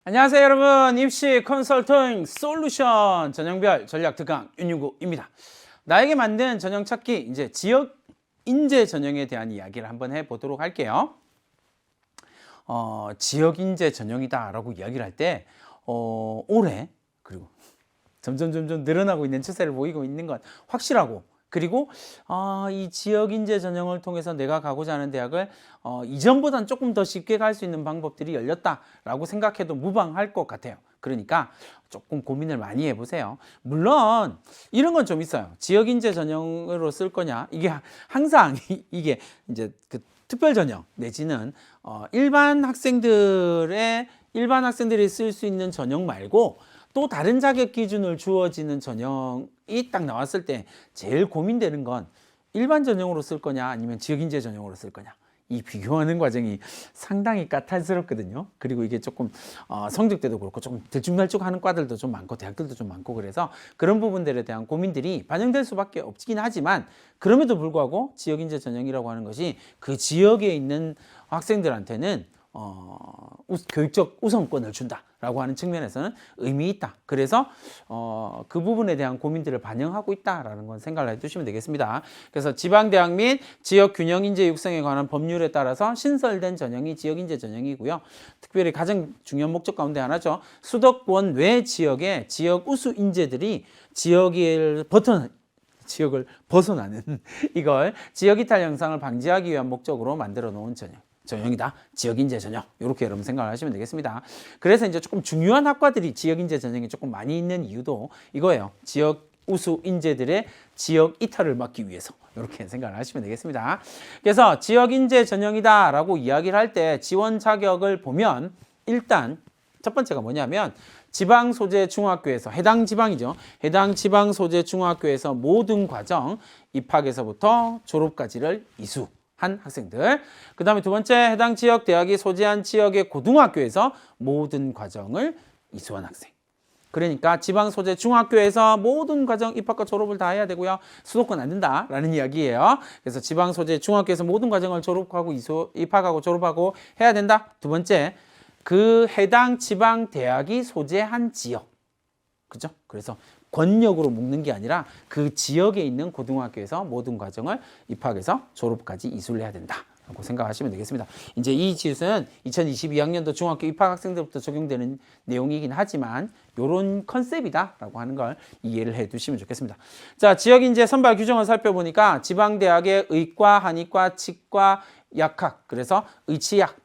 안녕하세요 여러분. 입시 컨설팅 솔루션 전형별 전략 특강 윤유구입니다. 나에게 만든 전형 찾기, 이제 지역 인재 전형에 대한 이야기를 한번 해보도록 할게요. 지역 인재 전형이다 라고 이야기를 할 때 올해 그리고 점점 늘어나고 있는 추세를 보이고 있는 건 확실하고, 그리고 이 지역 인재 전형을 통해서 내가 가고자 하는 대학을 이전보다는 조금 더 쉽게 갈 수 있는 방법들이 열렸다라고 생각해도 무방할 것 같아요. 그러니까 조금 고민을 많이 해보세요. 물론 이런 건 좀 있어요. 지역 인재 전형으로 쓸 거냐, 이게 항상 이게 이제 그 특별 전형 내지는 일반 학생들이 쓸 수 있는 전형 말고 또 다른 자격 기준을 주어지는 전형이 딱 나왔을 때 제일 고민되는 건 일반 전형으로 쓸 거냐 아니면 지역인재 전형으로 쓸 거냐, 이 비교하는 과정이 상당히 까탈스럽거든요. 그리고 이게 조금 성적대도 그렇고 조금 들쭉날쭉하는 과들도 좀 많고 대학들도 좀 많고, 그래서 그런 부분들에 대한 고민들이 반영될 수밖에 없긴 하지만, 그럼에도 불구하고 지역인재 전형이라고 하는 것이 그 지역에 있는 학생들한테는 교육적 우선권을 준다라고 하는 측면에서는 의미 있다. 그래서 그 부분에 대한 고민들을 반영하고 있다라는 건 생각을 해두시면 되겠습니다. 그래서 지방대학 및 지역 균형 인재 육성에 관한 법률에 따라서 신설된 전형이 지역 인재 전형이고요. 특별히 가장 중요한 목적 가운데 하나죠. 수도권 외 지역의 지역 우수 인재들이 지역을 벗어나는 이걸 지역 이탈 현상을 방지하기 위한 목적으로 만들어 놓은 전형이다. 지역인재 전형. 이렇게 여러분 생각을 하시면 되겠습니다. 그래서 이제 조금 중요한 학과들이 지역인재 전형이 조금 많이 있는 이유도 이거예요. 지역 우수 인재들의 지역 이탈을 막기 위해서. 이렇게 생각을 하시면 되겠습니다. 그래서 지역인재 전형이다라고 이야기를 할 때 지원 자격을 보면 일단 첫 번째가 뭐냐면 지방 소재 중학교에서, 해당 지방이죠. 해당 지방 소재 중학교에서 모든 과정 입학에서부터 졸업까지를 이수한 학생들. 그 다음에 두 번째, 해당 지역 대학이 소재한 지역의 고등학교에서 모든 과정을 이수한 학생. 그러니까 지방 소재 중학교에서 모든 과정 입학과 졸업을 다 해야 되고요. 수도권 안 된다라는 이야기예요. 그래서 지방 소재 중학교에서 모든 과정을 입학하고 졸업하고 해야 된다. 두 번째, 그 해당 지방 대학이 소재한 지역. 그죠? 그래서 권역으로 묶는 게 아니라 그 지역에 있는 고등학교에서 모든 과정을 입학해서 졸업까지 이수를 해야 된다 라고 생각하시면 되겠습니다. 이제 이 지수는 2022학년도 중학교 입학 학생들부터 적용되는 내용이긴 하지만 이런 컨셉이다 라고 하는 걸 이해를 해 두시면 좋겠습니다. 자, 지역인재 선발 규정을 살펴보니까 지방대학의 의과, 한의과, 치과, 약학, 그래서 의치약,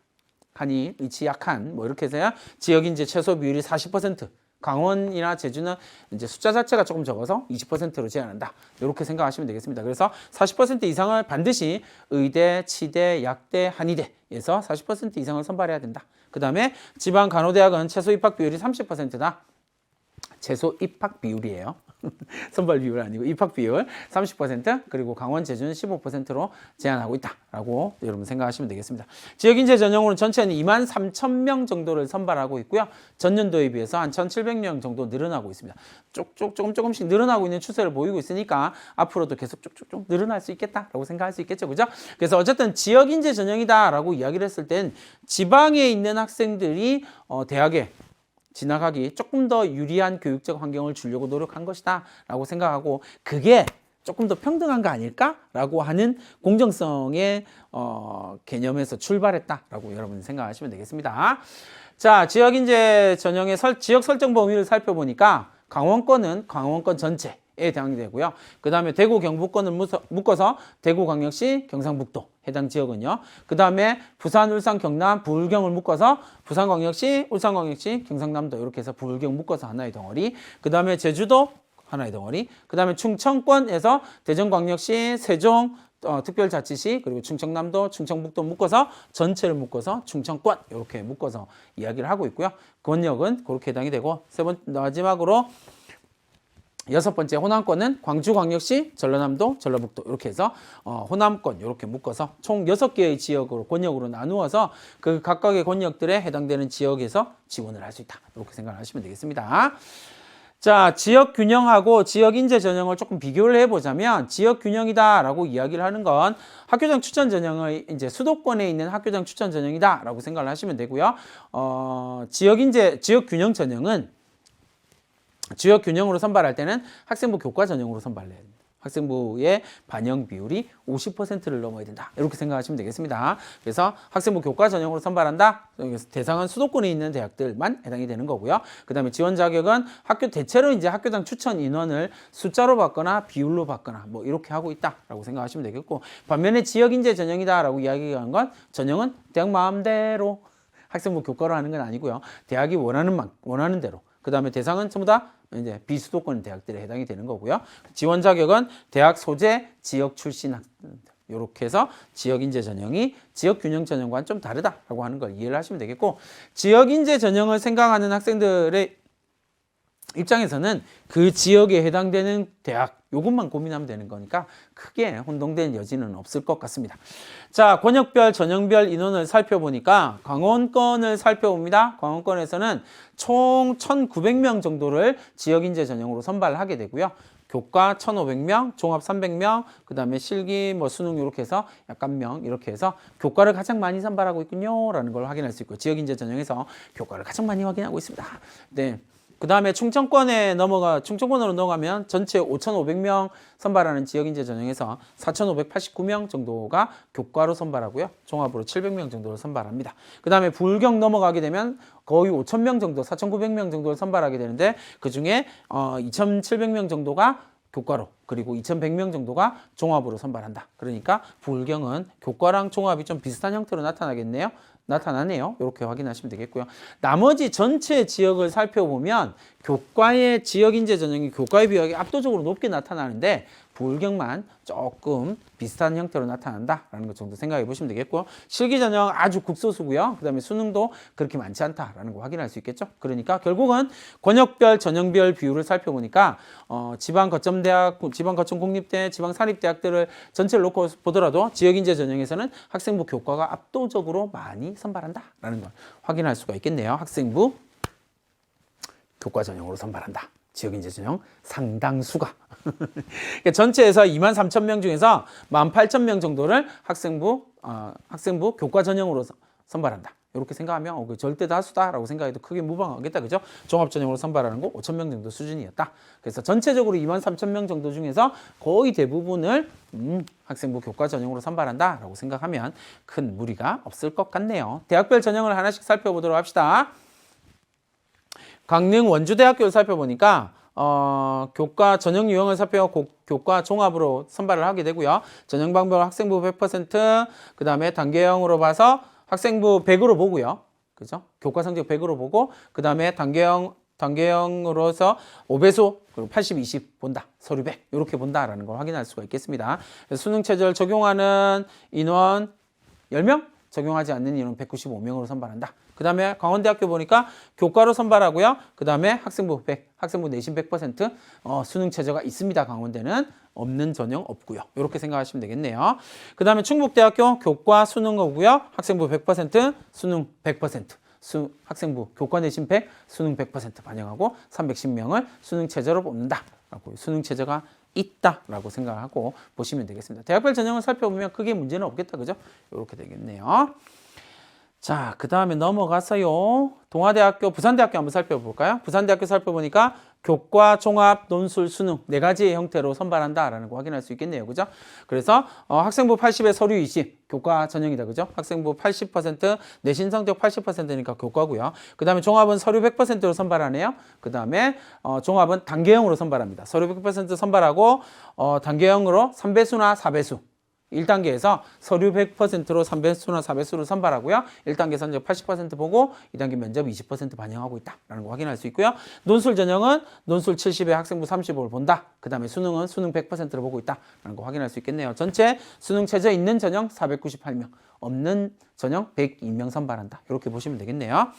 한의, 의치약한 뭐 이렇게 해서요. 지역인재 최소 비율이 40%, 강원이나 제주는 이제 숫자 자체가 조금 적어서 20%로 제한한다. 이렇게 생각하시면 되겠습니다. 그래서 40% 이상을 반드시 의대, 치대, 약대, 한의대에서 40% 이상을 선발해야 된다. 그 다음에 지방 간호대학은 최소 입학 비율이 30%다. 최소 입학 비율이에요. 선발 비율 아니고 입학 비율 30%, 그리고 강원, 제주는 15%로 제한하고 있다라고 여러분 생각하시면 되겠습니다. 지역인재 전형으로는 전체는 23,000명 정도를 선발하고 있고요. 전년도에 비해서 한 1,700명 정도 늘어나고 있습니다. 조금씩 늘어나고 있는 추세를 보이고 있으니까 앞으로도 계속 쭉쭉 늘어날 수 있겠다라고 생각할 수 있겠죠, 그죠? 그래서 어쨌든 지역인재 전형이다라고 이야기를 했을 땐 지방에 있는 학생들이 대학에 지나가기 조금 더 유리한 교육적 환경을 주려고 노력한 것이다 라고 생각하고, 그게 조금 더 평등한 거 아닐까? 라고 하는 공정성의 개념에서 출발했다라고 여러분 생각하시면 되겠습니다. 자, 지역인재 전형의 지역 설정 범위를 살펴보니까 강원권은 강원권 전체에 해당이 되고요. 그 다음에 대구, 경북권을 묶어서 대구광역시, 경상북도 해당 지역은요. 그 다음에 부산, 울산, 경남, 부울경을 묶어서 부산광역시, 울산광역시, 경상남도 이렇게 해서 부울경 묶어서 하나의 덩어리. 그 다음에 제주도 하나의 덩어리. 그 다음에 충청권에서 대전광역시, 세종, 특별자치시, 그리고 충청남도, 충청북도 묶어서 전체를 묶어서 충청권 이렇게 묶어서 이야기를 하고 있고요. 권역은 그렇게 해당이 되고, 마지막으로 여섯 번째, 호남권은 광주광역시, 전라남도, 전라북도 이렇게 해서 호남권 이렇게 묶어서 총 6개의 지역으로, 권역으로 나누어서 그 각각의 권역들에 해당되는 지역에서 지원을 할 수 있다. 이렇게 생각을 하시면 되겠습니다. 자, 지역 균형하고 지역 인재 전형을 조금 비교를 해보자면 지역 균형이다라고 이야기를 하는 건 학교장 추천 전형을 이제 수도권에 있는 학교장 추천 전형이다라고 생각을 하시면 되고요. 지역 균형 전형은 지역 균형으로 선발할 때는 학생부 교과 전형으로 선발해야 됩니다. 학생부의 반영 비율이 50%를 넘어야 된다. 이렇게 생각하시면 되겠습니다. 그래서 학생부 교과 전형으로 선발한다. 대상은 수도권에 있는 대학들만 해당이 되는 거고요. 그 다음에 지원 자격은 대체로 이제 학교장 추천 인원을 숫자로 받거나 비율로 받거나 뭐 이렇게 하고 있다라고 생각하시면 되겠고, 반면에 지역 인재 전형이다라고 이야기하는 건 전형은 대학 마음대로 학생부 교과로 하는 건 아니고요. 대학이 원하는 대로. 그 다음에 대상은 전부 다 이제 비수도권 대학들에 해당이 되는 거고요. 지원 자격은 대학 소재, 지역 출신 학생들. 이렇게 해서 지역 인재 전형이 지역 균형 전형과는 좀 다르다라고 하는 걸 이해를 하시면 되겠고, 지역 인재 전형을 생각하는 학생들의 입장에서는 그 지역에 해당되는 대학 요것만 고민하면 되는 거니까 크게 혼동된 여지는 없을 것 같습니다. 자, 권역별, 전형별 인원을 살펴보니까 강원권을 살펴봅니다. 강원권에서는 총 1,900명 정도를 지역인재 전형으로 선발을 하게 되고요. 교과 1,500명, 종합 300명, 그 다음에 실기, 수능 이렇게 해서 약간 명 이렇게 해서 교과를 가장 많이 선발하고 있군요 라는 걸 확인할 수 있고, 지역인재 전형에서 교과를 가장 많이 확인하고 있습니다. 네. 그 다음에 충청권으로 넘어가면 전체 5,500명 선발하는 지역인재 전형에서 4,589명 정도가 교과로 선발하고요. 종합으로 700명 정도를 선발합니다. 그 다음에 불경 넘어가게 되면 거의 5,000명 정도, 4,900명 정도를 선발하게 되는데, 그 중에 2,700명 정도가 교과로, 그리고 2,100명 정도가 종합으로 선발한다. 그러니까 불경은 교과랑 종합이 좀 비슷한 형태로 나타나네요. 이렇게 확인하시면 되겠고요. 나머지 전체 지역을 살펴보면 교과의 지역인재 전형이 교과의 비율이 압도적으로 높게 나타나는데 불경만 조금 비슷한 형태로 나타난다라는 것 정도 생각해 보시면 되겠고요. 실기 전형 아주 극소수고요. 그 다음에 수능도 그렇게 많지 않다라는 거 확인할 수 있겠죠. 그러니까 결국은 권역별, 전형별 비율을 살펴보니까 지방 거점 공립대, 지방 사립대학들을 전체를 놓고 보더라도 지역인재 전형에서는 학생부 교과가 압도적으로 많이 선발한다라는 걸 확인할 수가 있겠네요. 학생부 교과 전형으로 선발한다. 지역인재 전형 상당수가 전체에서 23,000명 중에서 18,000명 정도를 학생부 교과 전형으로 선발한다. 이렇게 생각하면 절대 다수다라고 생각해도 크게 무방하겠다. 그죠? 종합 전형으로 선발하는 거 5,000명 정도 수준이었다. 그래서 전체적으로 23,000명 정도 중에서 거의 대부분을 학생부 교과 전형으로 선발한다라고 생각하면 큰 무리가 없을 것 같네요. 대학별 전형을 하나씩 살펴보도록 합시다. 강릉 원주대학교를 살펴보니까 교과 전형 유형을 살펴보고 교과 종합으로 선발을 하게 되고요. 전형 방법 학생부 100%, 그 다음에 단계형으로 봐서 학생부 100으로 보고요. 그죠? 교과 성적 100으로 보고, 그 다음에 단계형으로서 5배수, 그리고 80, 20 본다. 서류 100. 이렇게 본다라는 걸 확인할 수가 있겠습니다. 수능 체제를 적용하는 인원 10명? 적용하지 않는 인원 195명으로 선발한다. 그 다음에 강원대학교 보니까 교과로 선발하고요. 그 다음에 학생부 100, 학생부 내신 100%, 수능 체제가 있습니다. 강원대는 없는 전형 없고요. 이렇게 생각하시면 되겠네요. 그 다음에 충북대학교 교과 수능 거고요. 학생부 100%, 수능 100%. 학생부 교과 내신 100, 수능 100% 반영하고 310명을 수능 체제로 뽑는다. 수능 체제가 있다라고 생각하고 보시면 되겠습니다. 대학별 전형을 살펴보면 크게 문제는 없겠다. 그죠? 이렇게 되겠네요. 자, 그 다음에 넘어가서요. 동아대학교, 부산대학교 한번 살펴볼까요? 부산대학교 살펴보니까 교과, 종합, 논술, 수능 4가지의 형태로 선발한다라는 거 확인할 수 있겠네요. 그죠? 그래서 학생부 80에 서류 20, 교과 전형이다. 그죠? 학생부 80%, 내신 성적 80%니까 교과고요. 그 다음에 종합은 서류 100%로 선발하네요. 그 다음에 종합은 단계형으로 선발합니다. 서류 100% 선발하고 단계형으로 3배수나 4배수. 1단계에서 서류 100%로 3배수나 4배수로 선발하고요. 1단계 성적 80% 보고 2단계 면접 20% 반영하고 있다라는 거 확인할 수 있고요. 논술 전형은 논술 70에 학생부 35를 본다. 그 다음에 수능은 수능 100%를 보고 있다라는 거 확인할 수 있겠네요. 전체 수능 체제 있는 전형 498명, 없는 전형 102명 선발한다. 이렇게 보시면 되겠네요.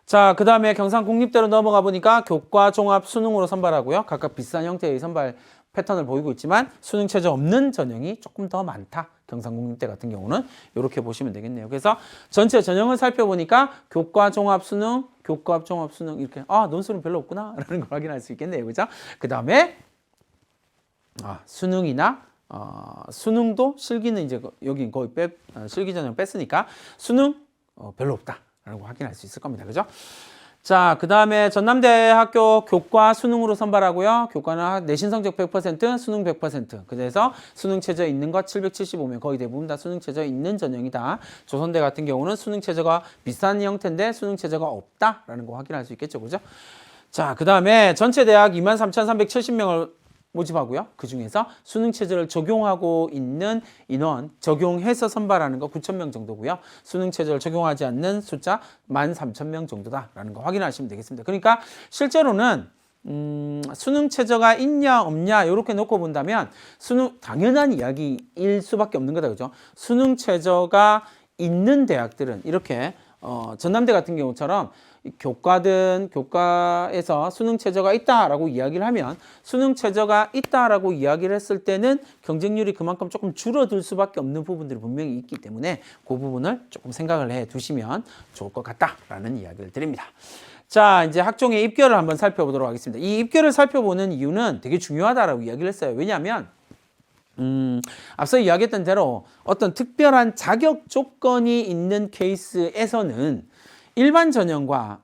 자, 그 다음에 경상국립대로 넘어가 보니까 교과, 종합, 수능으로 선발하고요. 각각 비슷한 형태의 선발 패턴을 보이고 있지만 수능 최저 없는 전형이 조금 더 많다. 경상국립대 같은 경우는 이렇게 보시면 되겠네요. 그래서 전체 전형을 살펴보니까 교과 종합 수능, 교과 종합 수능 이렇게 논술은 별로 없구나 라는 걸 확인할 수 있겠네요. 그죠? 그 다음에 수능이나 수능도 실기는 이제 여기 거의 실기 전형 뺐으니까 수능 별로 없다라고 확인할 수 있을 겁니다. 그죠? 자, 그 다음에 전남대학교 교과 수능으로 선발하고요. 교과는 내신 성적 100%, 수능 100%. 그래서 수능 최저 있는 것 775명, 거의 대부분 다 수능 최저 있는 전형이다. 조선대 같은 경우는 수능 최저가 비슷한 형태인데 수능 최저가 없다라는 거 확인할 수 있겠죠. 그죠? 자, 그 다음에 전체 대학 23,370명을 모집하고요. 그 중에서 수능 최저를 적용하고 있는 인원, 적용해서 선발하는 거 9,000명 정도고요. 수능 최저를 적용하지 않는 숫자 13,000명 정도다라는 거 확인하시면 되겠습니다. 그러니까 실제로는 수능 최저가 있냐 없냐 이렇게 놓고 본다면 수능 당연한 이야기일 수밖에 없는 거다. 그죠? 수능 최저가 있는 대학들은 이렇게 전남대 같은 경우처럼 교과든 교과에서 수능 최저가 있다라고 이야기를 하면 수능 최저가 있다라고 이야기를 했을 때는 경쟁률이 그만큼 조금 줄어들 수밖에 없는 부분들이 분명히 있기 때문에 그 부분을 조금 생각을 해 두시면 좋을 것 같다라는 이야기를 드립니다. 자, 이제 학종의 입결을 한번 살펴보도록 하겠습니다. 이 입결을 살펴보는 이유는 되게 중요하다라고 이야기를 했어요. 왜냐하면 앞서 이야기했던 대로 어떤 특별한 자격 조건이 있는 케이스에서는 일반 전형과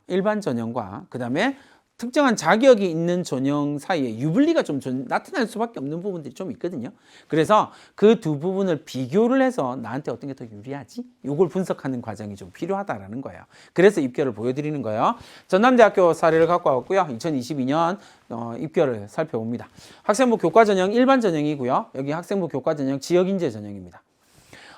그다음에 특정한 자격이 있는 전형 사이에 유불리가 좀 나타날 수밖에 없는 부분들이 좀 있거든요. 그래서 그 두 부분을 비교를 해서 나한테 어떤 게 더 유리하지? 이걸 분석하는 과정이 좀 필요하다라는 거예요. 그래서 입결을 보여드리는 거예요. 전남대학교 사례를 갖고 왔고요. 2022년 입결을 살펴봅니다. 학생부 교과 전형 일반 전형이고요. 여기 학생부 교과 전형 지역인재 전형입니다.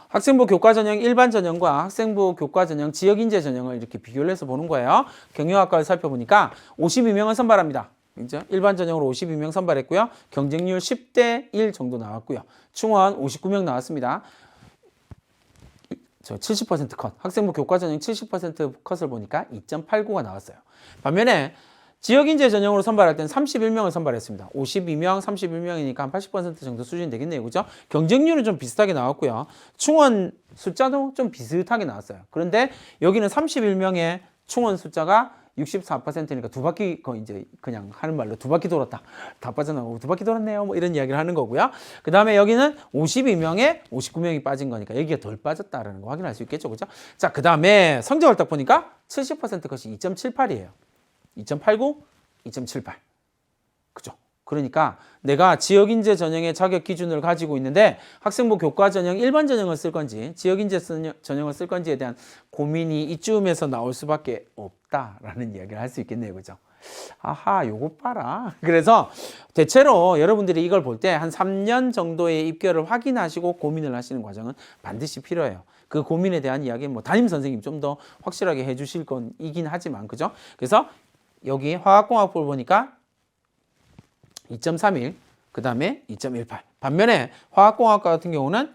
학생부 교과 전형 일반 전형과 학생부 교과 전형 지역인재 전형을 이렇게 비교를 해서 보는 거예요. 경영학과를 살펴보니까 52명을 선발합니다. 이제 일반 전형으로 52명 선발했고요. 경쟁률 10대 1 정도 나왔고요. 충원 59명 나왔습니다. 70% 컷. 학생부 교과 전형 70% 컷을 보니까 2.89가 나왔어요. 반면에 지역인재 전형으로 선발할 때는 31명을 선발했습니다. 52명, 31명이니까 한 80% 정도 수준이 되겠네요. 그죠? 경쟁률은 좀 비슷하게 나왔고요. 충원 숫자도 좀 비슷하게 나왔어요. 그런데 여기는 31명의 충원 숫자가 64%니까 두 바퀴, 이제 그냥 하는 말로 두 바퀴 돌았다. 다 빠져나가고 두 바퀴 돌았네요. 뭐 이런 이야기를 하는 거고요. 그 다음에 여기는 52명에 59명이 빠진 거니까 여기가 덜 빠졌다라는 거 확인할 수 있겠죠. 그죠? 자, 그 다음에 성적을 딱 보니까 70% 컷이 2.78이에요. 2.89, 2.78. 그죠? 그러니까 내가 지역인재 전형의 자격 기준을 가지고 있는데 학생부 교과 전형 일반 전형을 쓸 건지 지역인재 전형을 쓸 건지에 대한 고민이 이쯤에서 나올 수밖에 없다라는 이야기를 할 수 있겠네요. 그죠? 아하, 요거 봐라. 그래서 대체로 여러분들이 이걸 볼 때 한 3년 정도의 입결을 확인하시고 고민을 하시는 과정은 반드시 필요해요. 그 고민에 대한 이야기는 뭐 담임 선생님 좀 더 확실하게 해주실 건이긴 하지만, 그죠? 그래서 여기 화학공학부를 보니까 2.31, 그 다음에 2.18. 반면에 화학공학과 같은 경우는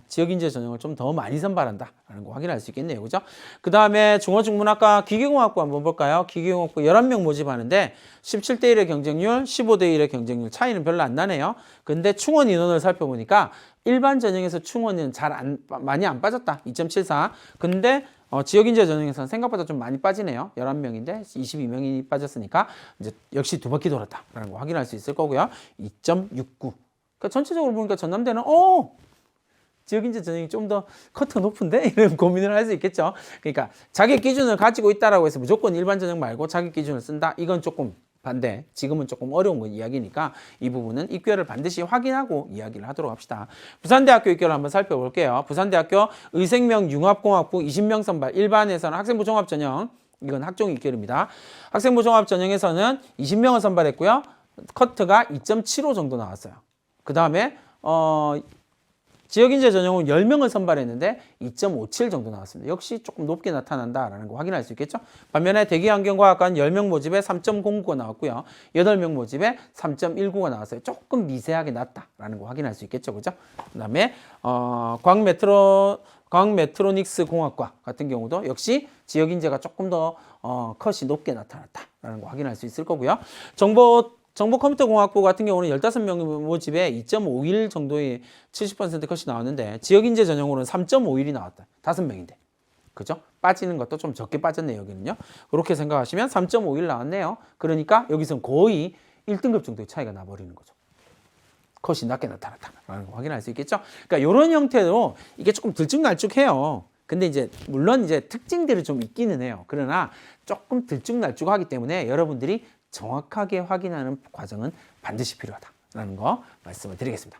지역인재 전형을 좀 더 많이 선발한다라는 거 확인할 수 있겠네요. 그죠? 그 다음에 중어중문학과 기계공학부 한번 볼까요? 기계공학부 11명 모집하는데 17대 1의 경쟁률, 15대 1의 경쟁률 차이는 별로 안 나네요. 근데 충원 인원을 살펴보니까 일반 전형에서 충원은 많이 안 빠졌다. 2.74. 근데 지역인재 전형에서는 생각보다 좀 많이 빠지네요. 11명인데 22명이 빠졌으니까 이제 역시 두 바퀴 돌았다라는 거 확인할 수 있을 거고요. 2.69. 그러니까 전체적으로 보니까 전남대는 지역인재 전형이 좀 더 커트가 높은데? 이런 고민을 할 수 있겠죠. 그러니까 자격 기준을 가지고 있다라고 해서 무조건 일반 전형 말고 자격 기준을 쓴다? 이건 조금 반대. 지금은 조금 어려운 건 이야기니까 이 부분은 입결을 반드시 확인하고 이야기를 하도록 합시다. 부산대학교 입결을 한번 살펴볼게요. 부산대학교 의생명 융합공학부 20명 선발. 일반에서는 학생부 종합전형. 이건 학종 입결입니다. 학생부 종합전형에서는 20명을 선발했고요. 커트가 2.75 정도 나왔어요. 그 다음에 지역인재 전형은 10명을 선발했는데 2.57 정도 나왔습니다. 역시 조금 높게 나타난다라는 거 확인할 수 있겠죠. 반면에 대기환경과학과는 10명 모집에 3.09가 나왔고요. 8명 모집에 3.19가 나왔어요. 조금 미세하게 낮다라는 거 확인할 수 있겠죠. 그죠? 그 다음에 광메트로닉스 공학과 같은 경우도 역시 지역인재가 조금 더 컷이 높게 나타났다라는 거 확인할 수 있을 거고요. 정보컴퓨터공학부 같은 경우는 15명 모집에 2.51 정도의 70% 컷이 나왔는데 지역인재 전형으로는 3.51이 나왔다. 5명인데. 그죠? 빠지는 것도 좀 적게 빠졌네요, 여기는요. 그렇게 생각하시면 3.51 나왔네요. 그러니까 여기서는 거의 1등급 정도의 차이가 나버리는 거죠. 컷이 낮게 나타났다라는 거 확인할 수 있겠죠? 그러니까 이런 형태로 이게 조금 들쭉날쭉해요. 근데 이제 물론 이제 특징들이 좀 있기는 해요. 그러나 조금 들쭉날쭉하기 때문에 여러분들이 정확하게 확인하는 과정은 반드시 필요하다라는 거 말씀을 드리겠습니다.